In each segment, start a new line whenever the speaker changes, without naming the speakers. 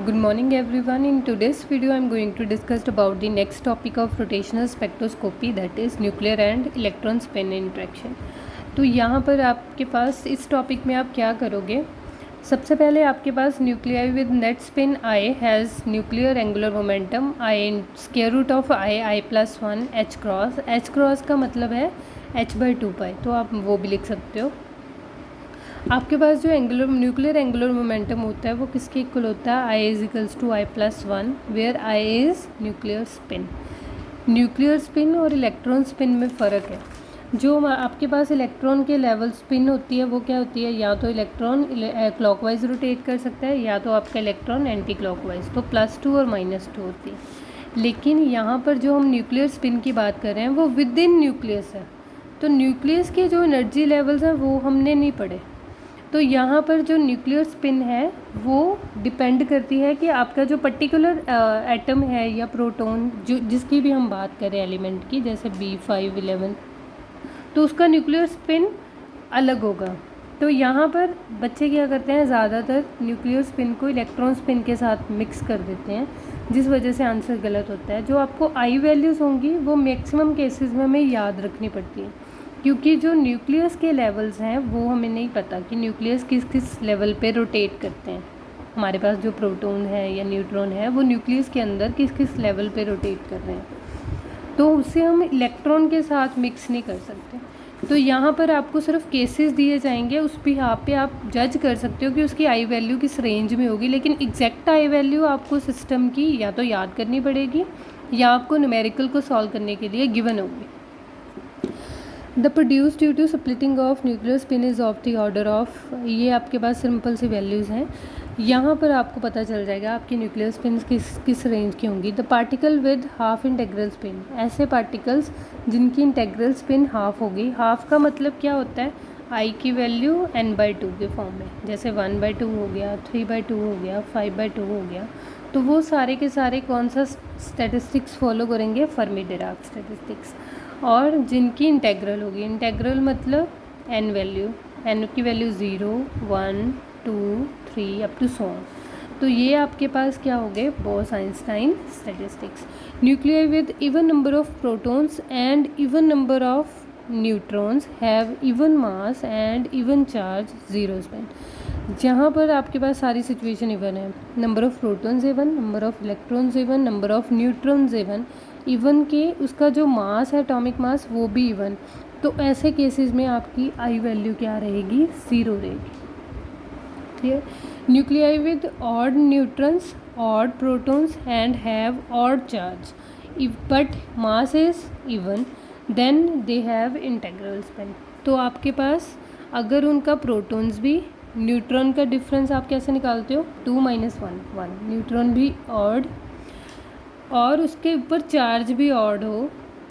Good morning everyone. In today's video I am going to discuss about the next topic of rotational spectroscopy, that is nuclear and electron spin interaction. तो यहाँ पर आपके पास इस topic में आप क्या करोगे, सबसे पहले आपके पास nuclei with net spin I has nuclear angular momentum I square root of I plus 1 H cross का मतलब है h/2π, तो आप वो भी लिख सकते हो। आपके पास जो न्यूक्लियर एंगुलर मोमेंटम होता है वो किसके इक्वल होता है, I is equals to I plus 1, where I is nuclear spin. Nuclear spin और इलेक्ट्रॉन स्पिन में फ़र्क है। जो आपके पास इलेक्ट्रॉन के लेवल स्पिन होती है वो क्या होती है, या तो इलेक्ट्रॉन क्लॉकवाइज रोटेट कर सकता है या तो आपका इलेक्ट्रॉन एंटी क्लॉकवाइज, तो +2 और -2 होती है। लेकिन यहाँ पर जो हम न्यूक्लियर स्पिन की बात कर रहे हैं वो विद इन न्यूक्लियस है, तो न्यूक्लियस के जो एनर्जी लेवल्स हैं वो हमने नहीं पढ़े। तो यहाँ पर जो न्यूक्लियर स्पिन है वो डिपेंड करती है कि आपका जो पर्टिकुलर एटम है या प्रोटॉन जो जिसकी भी हम बात करें एलिमेंट की, जैसे B511, तो उसका न्यूक्लियर स्पिन अलग होगा। तो यहाँ पर बच्चे क्या करते हैं, ज़्यादातर न्यूक्लियर स्पिन को इलेक्ट्रॉन स्पिन के साथ मिक्स कर देते हैं, जिस वजह से आंसर गलत होता है। जो आपको आई वैल्यूज़ होंगी वो मैक्सिमम केसेस में हमें याद रखनी पड़ती है, क्योंकि जो न्यूक्लियस के लेवल्स हैं वो हमें नहीं पता कि न्यूक्लियस किस किस लेवल पे रोटेट करते हैं। हमारे पास जो प्रोटॉन है या न्यूट्रॉन है वो न्यूक्लियस के अंदर किस किस लेवल पे रोटेट कर रहे हैं, तो उसे हम इलेक्ट्रॉन के साथ मिक्स नहीं कर सकते। तो यहाँ पर आपको सिर्फ केसेस दिए जाएंगे, उस भी यहाँ पे आप जज कर सकते हो कि उसकी आई वैल्यू किस रेंज में होगी, लेकिन एग्जैक्ट आई वैल्यू आपको सिस्टम की या तो याद करनी पड़ेगी या आपको न्यूमेरिकल को सॉल्व करने के लिए गिवन होगी। The produce due to splitting of nuclear spin is of the order of, ये आपके पास सिंपल सी वैल्यूज़ हैं। यहाँ पर आपको पता चल जाएगा आपकी न्यूक्लियर स्पिन किस रेंज की होंगी। The particle with half integral spin, ऐसे पार्टिकल्स जिनकी इंटेग्रल स्पिन हाफ होगी। हाफ का मतलब क्या होता है, आई की वैल्यू n/2 के फॉर्म में, जैसे 1/2 हो गया, 3/2 हो गया, 5/2 हो गया। तो वो सारे के सारे कौन सा स्टैटिस्टिक्स फॉलो करेंगे, फर्मी डिराक स्टैटिस्टिक्स। और जिनकी इंटेग्रल होगी, इंटेग्रल मतलब n वैल्यू, n की वैल्यू 0, 1, 2, 3 अप टू सो, तो ये आपके पास क्या हो गए, Bose Einstein statistics. Nuclei with even number of protons and even number of neutrons have even mass and even charge, 0 spin. जहाँ पर आपके पास सारी सिचुएशन इवन है, number of protons even, number of electrons even, number of neutrons even के उसका जो मास है, एटॉमिक मास, वो भी इवन, तो ऐसे केसेस में आपकी आई वैल्यू क्या रहेगी, 0 रहेगी। Clear. Nuclei with odd neutrons, odd protons and have odd charge but mass is even, then they have integral spin. तो आपके पास अगर उनका प्रोटॉन्स भी, न्यूट्रॉन का डिफरेंस आप कैसे निकालते हो, 2 - 1, 1, न्यूट्रॉन भी ऑड और उसके ऊपर चार्ज भी ऑड हो,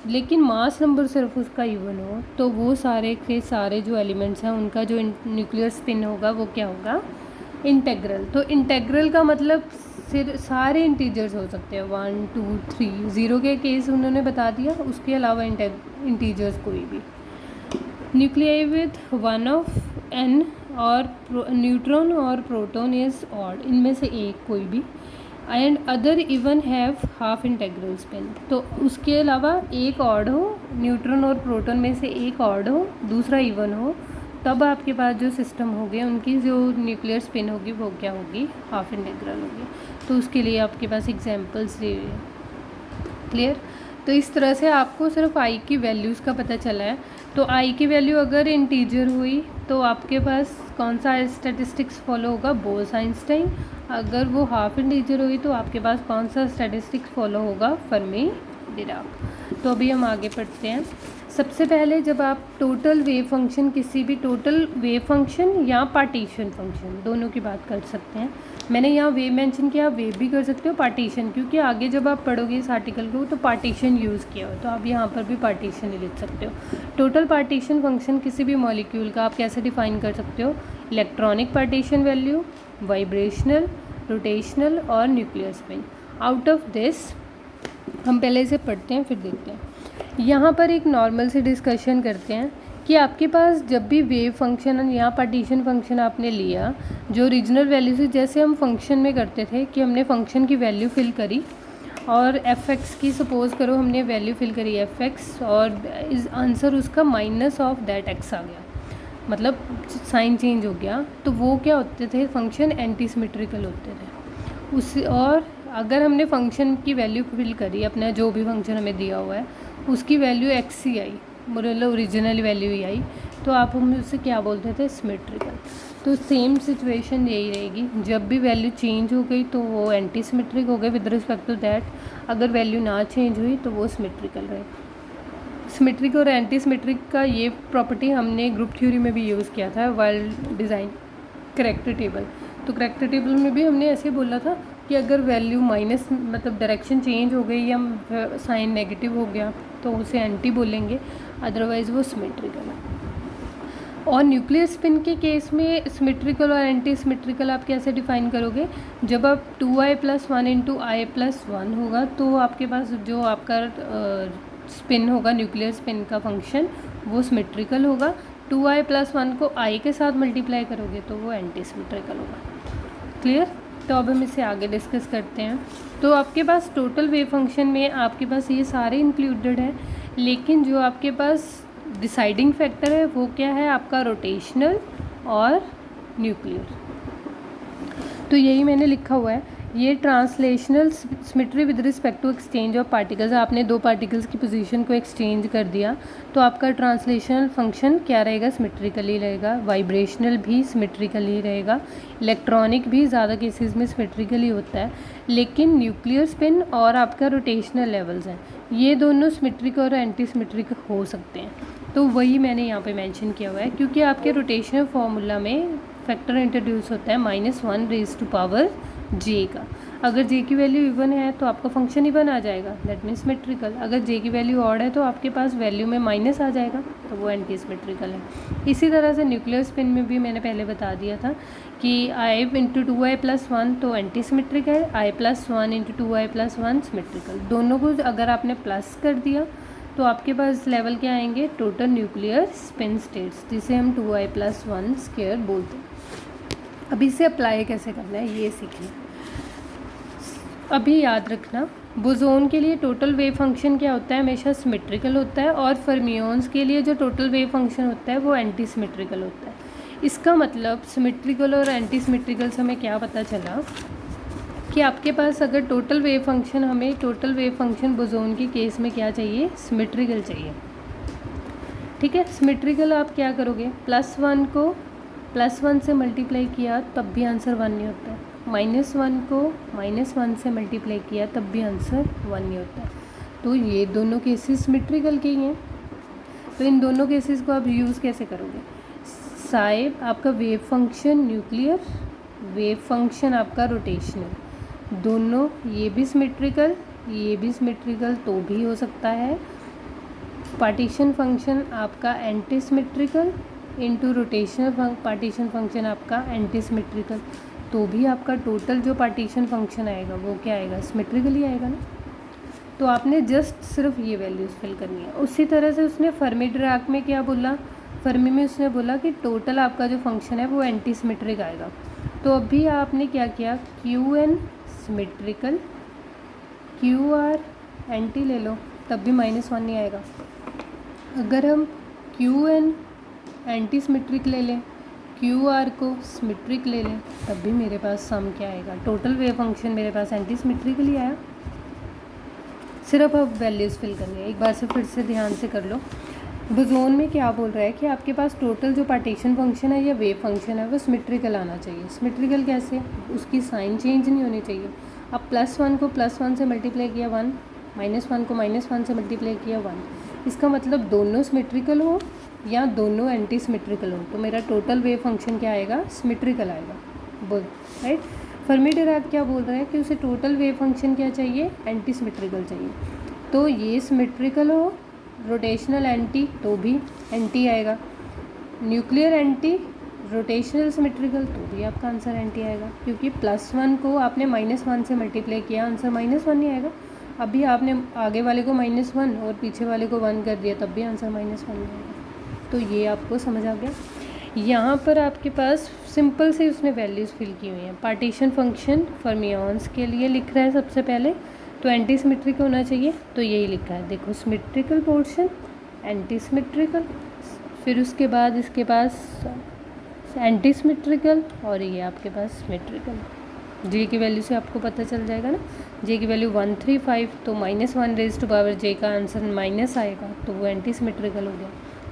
लेकिन मास नंबर सिर्फ उसका इवन हो, तो वो सारे के सारे जो एलिमेंट्स हैं उनका जो न्यूक्लियर स्पिन होगा वो क्या होगा, इंटेग्रल। तो इंटेग्रल का मतलब सिर्फ सारे इंटीजर्स हो सकते हैं, 1, 2, 3, 0 के केस उन्होंने बता दिया, उसके अलावा इंटीजर्स कोई भी। न्यूक्लियाई विद 1 of n और न्यूट्रॉन और प्रोटॉन इज़ ऑड, इनमें से एक कोई भी, and other even have half integral spin, तो उसके अलावा एक ऑड हो, न्यूट्रॉन और प्रोटॉन में से एक ऑड हो, दूसरा इवन हो, तब आपके पास जो सिस्टम हो गए उनकी जो न्यूक्लियर स्पिन होगी वो क्या होगी, हाफ इंटेग्रल होगी। तो उसके लिए आपके पास एग्जांपल्स दिए हुए हैं। क्लियर। तो इस तरह से आपको सिर्फ आई की वैल्यूज़ का पता चला है। तो आई की वैल्यू अगर इंटीजर हुई तो आपके पास कौन सा स्टैटिस्टिक्स फॉलो होगा, बोस-आइंस्टाइन। अगर वो हाफ इंटीजर हुई तो आपके पास कौन सा स्टैटिस्टिक्स फॉलो होगा, फर्मी डिराक। तो अभी हम आगे पढ़ते हैं। सबसे पहले जब आप टोटल वेव फंक्शन, किसी भी टोटल वेव फंक्शन या पार्टीशन फंक्शन, दोनों की बात कर सकते हैं। मैंने यहाँ वेव मेंशन किया, आप वेव भी कर सकते हो, पार्टीशन, क्योंकि आगे जब आप पढ़ोगे इस आर्टिकल को तो पार्टीशन यूज़ किया हो, तो आप यहाँ पर भी पार्टीशन ही लिख सकते हो। टोटल पार्टीशन फंक्शन किसी भी मॉलिक्यूल का आप कैसे डिफाइन कर सकते हो, electronic partition value, vibrational, rotational और nuclear spin. Out of this हम पहले इसे पढ़ते हैं फिर देखते हैं। यहाँ पर एक नॉर्मल से डिस्कशन करते हैं कि आपके पास जब भी वेव फंक्शन या पार्टीशन फंक्शन आपने लिया, जो ओरिजिनल वैल्यू से, जैसे हम फंक्शन में करते थे कि हमने फंक्शन की वैल्यू फिल करी और एफ एक्स की सपोज़ करो हमने वैल्यू फिल करी एफ एक्स और इस आंसर उसका माइनस ऑफ दैट एक्स आ गया, मतलब साइन चेंज हो गया, तो वो क्या होते थे, फंक्शन एंटी सिमेट्रिकल होते थे उस। और अगर हमने फंक्शन की वैल्यू फिल करी, अपना जो भी फंक्शन हमें दिया हुआ है उसकी वैल्यू एक्स ही आई, मतलब ओरिजिनल वैल्यू ही आई, तो आप हम उससे क्या बोलते थे, सिमेट्रिकल। तो सेम सिचुएशन यही रहेगी, जब भी वैल्यू चेंज हो गई तो वो एंटी सिमेट्रिक हो गए विद रिस्पेक्ट टू दैट, अगर वैल्यू ना चेंज हुई तो वो सिमेट्रिकल रहेगा। सिमेट्रिक और एंटी सिमेट्रिक का ये प्रॉपर्टी हमने ग्रुप थ्योरी में भी यूज़ किया था वाइल डिज़ाइन करैक्टर टेबल। तो करैक्टर टेबल में भी हमने ऐसे बोला था कि अगर वैल्यू माइनस, मतलब डायरेक्शन चेंज हो गई या साइन नेगेटिव हो गया तो उसे एंटी बोलेंगे, अदरवाइज़ वो सिमेट्रिकल है। और न्यूक्लियर स्पिन के केस में सिमेट्रिकल और एंटी सिमेट्रिकल आप कैसे डिफाइन करोगे, जब आप 2i+1 इंटू i+1 होगा तो आपके पास जो आपका स्पिन होगा, न्यूक्लियर स्पिन का फंक्शन, वो सिमेट्रिकल होगा। 2i+1 को i के साथ मल्टीप्लाई करोगे तो वो एंटी सिमेट्रिकल होगा। क्लियर? तो अब हम इसे आगे डिस्कस करते हैं। तो आपके पास टोटल वेव फंक्शन में आपके पास ये सारे इंक्लूडेड हैं, लेकिन जो आपके पास डिसाइडिंग फैक्टर है वो क्या है, आपका रोटेशनल और न्यूक्लियर। तो यही मैंने लिखा हुआ है, ये translational symmetry with respect to exchange of particles. आपने दो पार्टिकल्स की पोजीशन को एक्सचेंज कर दिया तो आपका ट्रांसलेशनल फंक्शन क्या रहेगा, सिमेट्रिकली रहेगा। वाइब्रेशनल भी सिमेट्रिकली रहेगा, इलेक्ट्रॉनिक भी ज़्यादा केसेस में सिमेट्रिकली होता है, लेकिन न्यूक्लियर स्पिन और आपका रोटेशनल लेवल्स हैं, ये दोनों सिमेट्रिक और एंटी सिमेट्रिक हो सकते हैं। तो वही मैंने यहाँ पे मेंशन किया हुआ है, क्योंकि आपके रोटेशनल फार्मूला में फैक्टर इंट्रोड्यूस होता है -1 j का। अगर j की वैल्यू इवन है तो आपका फंक्शन इवन आ जाएगा, दैट मीन्स सिमेट्रिकल। अगर j की वैल्यू ऑड है तो आपके पास वैल्यू में माइनस आ जाएगा, तो वो एंटी सिमेट्रिकल है। इसी तरह से न्यूक्लियर स्पिन में भी मैंने पहले बता दिया था कि i इंटू 2i+1 तो एंटी सिमेट्रिक है, i+1 इंटू 2i+1 सिमेट्रिकल। दोनों को अगर आपने प्लस कर दिया तो आपके पास लेवल क्या आएंगे, टोटल न्यूक्लियर स्पिन स्टेट्स, जिसे हम 2i+1 स्क्वायर बोलते हैं। अब इसे अप्लाई कैसे करना है ये सीखना। अभी याद रखना, बोसोन के लिए टोटल वेव फंक्शन क्या होता है, हमेशा सिमेट्रिकल होता है, और फर्मियोन्स के लिए जो टोटल वेव फंक्शन होता है वो एंटी सिमेट्रिकल होता है। इसका मतलब सिमेट्रिकल और एंटी सिमेट्रिकल से हमें क्या पता चला कि आपके पास अगर टोटल वेव फंक्शन, हमें टोटल वेव फंक्शन बोसोन के केस में क्या चाहिए, सिमेट्रिकल चाहिए। ठीक है, सिमेट्रिकल आप क्या करोगे, +1 को +1 से मल्टीप्लाई किया तब भी आंसर 1 नहीं होता है, -1 को -1 से मल्टीप्लाई किया तब भी आंसर 1 नहीं होता है। तो ये दोनों केसेस सिमेट्रिकल के ही हैं। तो इन दोनों केसेस को आप यूज़ कैसे करोगे, साइब आपका wave function nuclear, wave function आपका रोटेशनल, दोनों ये भी सिमेट्रिकल, ये भी सिमेट्रिकल तो भी हो सकता है। पार्टीशन फंक्शन आपका anti symmetrical into rotational partition function आपका एंटी सिमेट्रिकल, तो भी आपका टोटल जो पार्टीशन फंक्शन आएगा वो क्या आएगा, सिमेट्रिकली आएगा ना। तो आपने जस्ट सिर्फ ये वैल्यूज़ फिल करनी है। उसी तरह से उसने फर्मी डिराक में क्या बोला, फर्मी में उसने बोला कि टोटल आपका जो फंक्शन है वो एंटी सिमेट्रिक आएगा। तो अभी आपने क्या किया, QN सिमेट्रिकल, QR एंटी ले लो तब भी -1 नहीं आएगा। अगर हम QN एंटी सिमेट्रिक ले लें, QR को सिमेट्रिक ले लें, तब भी मेरे पास सम क्या आएगा, टोटल वेव फंक्शन मेरे पास एंटी सिमेट्रिकली आया। सिर्फ अब वैल्यूज़ फिल करनी है, एक बार से फिर से ध्यान से कर लो। बोसोन में क्या बोल रहा है कि आपके पास टोटल जो पार्टीशन फंक्शन है या वेव फंक्शन है वो सिमेट्रिकल आना चाहिए। सिमेट्रिकल कैसे, उसकी साइन चेंज नहीं होनी चाहिए। अब +1 को +1 से मल्टीप्लाई किया 1, -1 को -1 से मल्टीप्लाई किया 1, इसका मतलब दोनों सिमेट्रिकल हो या दोनों एंटी सिमेट्रिकल हो, तो मेरा टोटल वेव फंक्शन क्या आएगा, सिमेट्रिकल आएगा। बोल राइट। फर्मी डिराक क्या बोल रहा है कि उसे टोटल वेव फंक्शन क्या चाहिए, एंटी सिमेट्रिकल चाहिए। तो ये सिमेट्रिकल हो, रोटेशनल एंटी तो भी एंटी आएगा, न्यूक्लियर एंटी, रोटेशनल सिमेट्रिकल तो भी आपका आंसर एंटी आएगा, क्योंकि +1 को आपने -1 से मल्टीप्लाई किया, आंसर -1 नहीं आएगा। अभी आपने आगे वाले को -1 और पीछे वाले को 1 कर दिया तब भी आंसर -1 नहीं आएगा। तो ये आपको समझ आ गया। यहाँ पर आपके पास सिंपल से उसने वैल्यूज़ फिल की हुई हैं। पार्टीशन फंक्शन फर्मियंस के लिए लिख रहा है सबसे पहले, तो एंटी सिमेट्रिक होना चाहिए, तो यही लिखा है देखो, सिमेट्रिकल पोर्शन, एंटी सिमेट्रिकल, फिर उसके बाद इसके पास एंटी सिमेट्रिकल, और ये आपके पास सिमेट्रिकल। जे की वैल्यू से आपको पता चल जाएगा ना, जे की वैल्यू 135, तो -1 जे का आंसर माइनस आएगा, तो वो एंटी सिमेट्रिकल हो गया।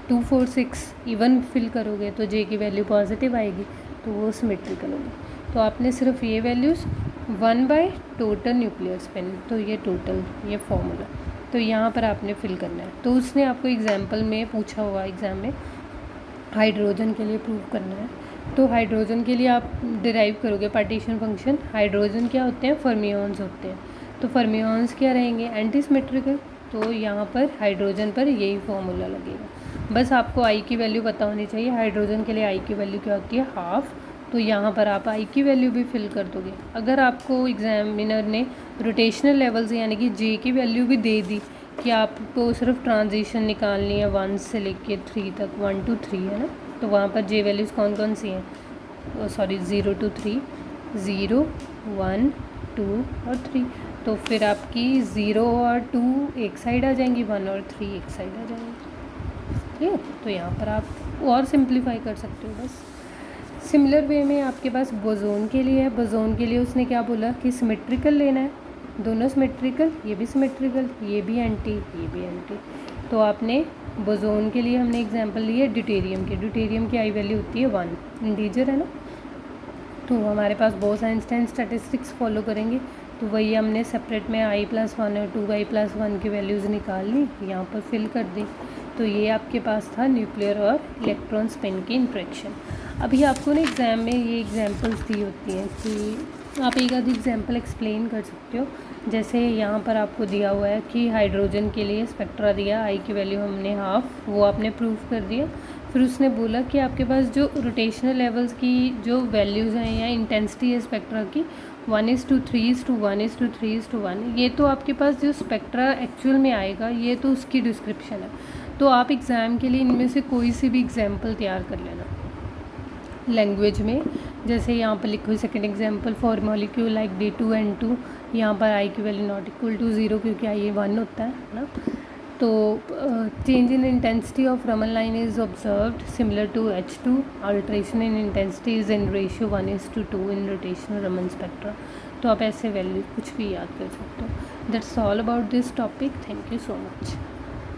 246 इवन फिल करोगे तो जे की वैल्यू पॉजिटिव आएगी, तो वो सिमेट्रिकल होगी। तो आपने सिर्फ ये वैल्यूज़ 1 टोटल न्यूक्लियर स्पिन, तो ये टोटल, ये फॉर्मूला, तो यहाँ पर आपने फिल करना है। तो उसने आपको एग्जाम्पल में पूछा हुआ, एग्ज़ाम में हाइड्रोजन के लिए प्रूव करना है, तो हाइड्रोजन के लिए आप डिराइव करोगे पार्टीशन फंक्शन। हाइड्रोजन क्या होते हैं, फर्मियंस होते हैं, तो फर्मियंस क्या रहेंगे, एंटी सिमेट्रिकल, तो यहाँ पर हाइड्रोजन पर यही फॉर्मूला लगेगा। बस आपको आई की वैल्यू पता होनी चाहिए। हाइड्रोजन के लिए आई की वैल्यू क्या होती है, हाफ, तो यहाँ पर आप आई की वैल्यू भी फिल कर दोगे। अगर आपको एग्जामिनर ने रोटेशनल लेवल्स यानी कि जे की वैल्यू भी दे दी कि आपको सिर्फ ट्रांजिशन निकालनी है 1 से लेके 3 तक, 1 to 3 है ना, तो वहाँ पर जे वैल्यूज़ कौन कौन सी हैं, 0 to 3, 0, 1, 2 और 3, तो फिर आपकी 0 और 2 एक साइड आ जाएंगी, 1 और 3 एक साइड आ जाएंगी। ठीक है, तो यहाँ पर आप और सिंप्लीफाई कर सकते हो बस। सिमिलर वे में आपके पास बोसोन के लिए है। बोसोन के लिए उसने क्या बोला कि सिमेट्रिकल लेना है, दोनों सिमेट्रिकल, ये भी सिमेट्रिकल, ये भी एंटी, ये भी एंटी। तो आपने बोसोन के लिए हमने एग्जांपल लिए ड्यूटेरियम के। ड्यूटेरियम की आई वैल्यू होती है 1, इंटीजर है ना, तो हमारे पास बोस-आइंस्टाइन स्टैटिस्टिक्स फॉलो करेंगे, तो वही हमने सेपरेट में i+1 और 2i+1 की वैल्यूज़ निकाल ली, यहाँ पर फिल कर दी। तो ये आपके पास था न्यूक्लियर और इलेक्ट्रॉन स्पिन की इंटरेक्शन। अभी आपको ना एग्ज़ाम में ये एग्जांपल्स दी होती हैं कि आप एक आधी एग्जांपल एक्सप्लेन कर सकते हो। जैसे यहाँ पर आपको दिया हुआ है कि हाइड्रोजन के लिए स्पेक्ट्रा दिया, आई की वैल्यू हमने हाफ, वो आपने प्रूव कर दिया। फिर उसने बोला कि आपके पास जो रोटेशनल लेवल्स की जो वैल्यूज़ हैं या इंटेंसिटी है स्पेक्ट्रा की 1:3:1:3:1, ये तो आपके पास जो स्पेक्ट्रा एक्चुअल में आएगा ये तो उसकी डिस्क्रिप्शन है। तो आप एग्ज़ाम के लिए इनमें से कोई सी भी एग्जांपल तैयार कर लेना लैंग्वेज में। जैसे यहाँ पर लिखो second example, for molecule like D2N2, यहाँ पर आई की वैल्यू नॉट इक्वल टू 0 क्योंकि आई 1 होता है ना। तो change in intensity of Raman line is observed similar to H2, alteration in intensity is in ratio 1:2 in rotational Raman spectra. तो आप ऐसे वैल्यू कुछ भी याद कर सकते हो। That's all about this topic. Thank you so much.